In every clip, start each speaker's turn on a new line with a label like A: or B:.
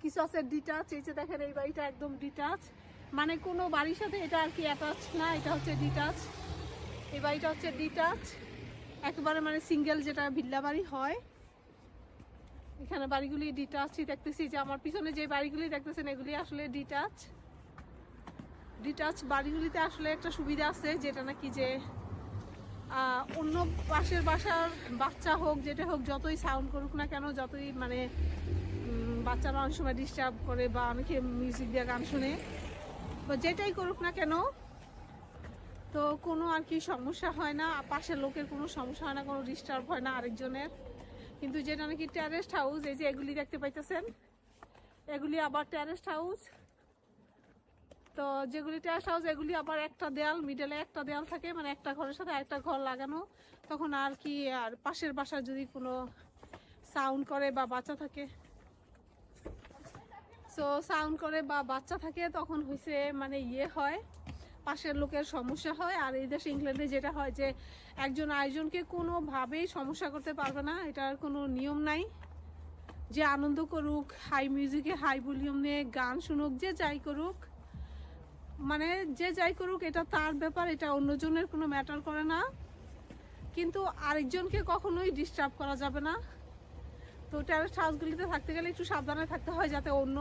A: কিছু আছে ডিটাচ। এই যে দেখেন এই বাড়িটা একদম ডিটাচ, মানে কোনো বাড়ির সাথে এটা আর কি অ্যাটাচ না, এটা হচ্ছে ডিটাচ। এই বাড়িটা হচ্ছে ডিটাচ একেবারে, মানে সিঙ্গেল যেটা ভিল্লা বাড়ি হয়। এখানে বাড়িগুলি ডিটাচই দেখতেছি, যে আমার পিছনে যে বাড়িগুলি দেখতেছেন এগুলি আসলে ডিটাচ। ডিটাচ বাড়িগুলিতে আসলে একটা সুবিধা আছে, যেটা নাকি যে অন্য পাশের বাসার বাচ্চা হোক যেটা হোক, যতই সাউন্ড করুক না কেন, যতই মানে বাচ্চারা অনেক সময় ডিস্টার্ব করে বা অনেকে মিউজিক দিয়ে গান শুনে, তো যেটাই করুক না কেন, তো কোনো আর কি সমস্যা হয় না, পাশের লোকের কোনো সমস্যা হয় না, কোনো ডিস্টার্ব হয় না আরেকজনের। কিন্তু যেটা নাকি টেরেস্ট হাউস, এই যে এগুলি দেখতে পাইতেছেন, এগুলি আবার টেরেস্ট হাউস। তো যেগুলি টেরেস্ট হাউস এগুলি আবার একটা দেয়াল, মিডলে একটা দেয়াল থাকে, মানে একটা ঘরের সাথে আরেকটা ঘর লাগানো। তখন আর কি, আর পাশের বাসায় যদি কোনো সাউন্ড করে বা বাচ্চা থাকে, সো সাউন্ড করে বা বাচ্চা থাকে, তখন হয়েছে মানে ইয়ে হয়, পাশের লোকের সমস্যা হয়। আর এই দেশে ইংল্যান্ডে যেটা হয় যে একজন আরেকজনকে কোনোভাবেই সমস্যা করতে পারবে না, এটার কোনো নিয়ম নাই। যে আনন্দ করুক, হাই মিউজিকে হাই ভলিউম নিয়ে গান শুনুক, যে যাই করুক, মানে যে যাই করুক, এটা তার ব্যাপার, এটা অন্যজনের কোনো ম্যাটার করে না। কিন্তু আরেকজনকে কখনোই ডিস্টার্ব করা যাবে না। তো টেরেস্ট হাউসগুলিতে থাকতে গেলে একটু সাবধানে থাকতে হয়, যাতে অন্য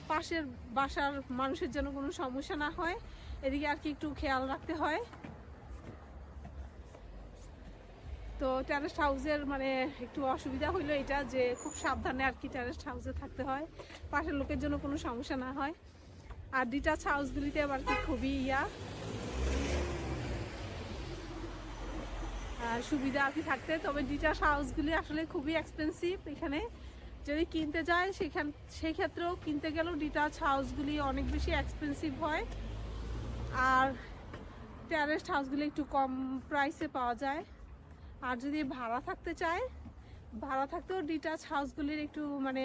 A: পাশের বাসার মানুষের যেন কোনো সমস্যা না হয়, এদিকে আর কি একটু খেয়াল রাখতে হয়। তো টেরেস্ট হাউসের মানে একটু অসুবিধা হইলো এটা, যে খুব সাবধানে আর কি টেরেস্ট হাউসে থাকতে হয়, পাশের লোকের জন্য কোনো সমস্যা না হয়। আর ডিটাচ হাউসগুলিতে আবার কি খুবই সুবিধা আর কি থাকতে। তবে ডিটাচ হাউসগুলি আসলে খুবই এক্সপেন্সিভ। এখানে যদি কিনতে যায় সেই ক্ষেত্রেও কিনতে গেলেও ডিটাচ হাউসগুলি অনেক বেশি এক্সপেন্সিভ হয়। আর টেরেস্ট হাউসগুলি একটু কম প্রাইসে পাওয়া যায়। আর যদি ভাড়া থাকতে চায়, ভাড়া থাকতেও ডিটাচ হাউসগুলির একটু মানে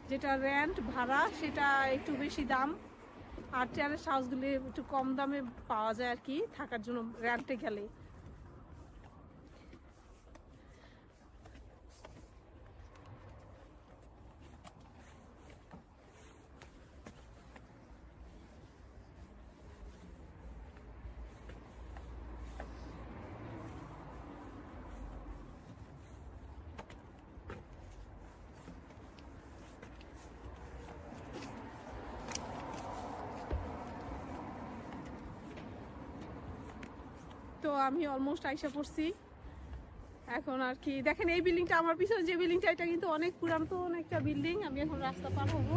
A: যেটা রেন্ট ভাড়া, সেটা একটু বেশি দাম। আর টেরেস্ট হাউসগুলি একটু কম দামে পাওয়া যায় আর কি থাকার জন্য রেন্টে গেলে। তো আমি অলমোস্ট আইসা পড়ছি এখন আর কি। দেখেন এই বিল্ডিংটা আমার পিছনে যে বিল্ডিংটা, এটা কিন্তু অনেক পুরাতন একটা বিল্ডিং। আমি এখন রাস্তা পার হবো।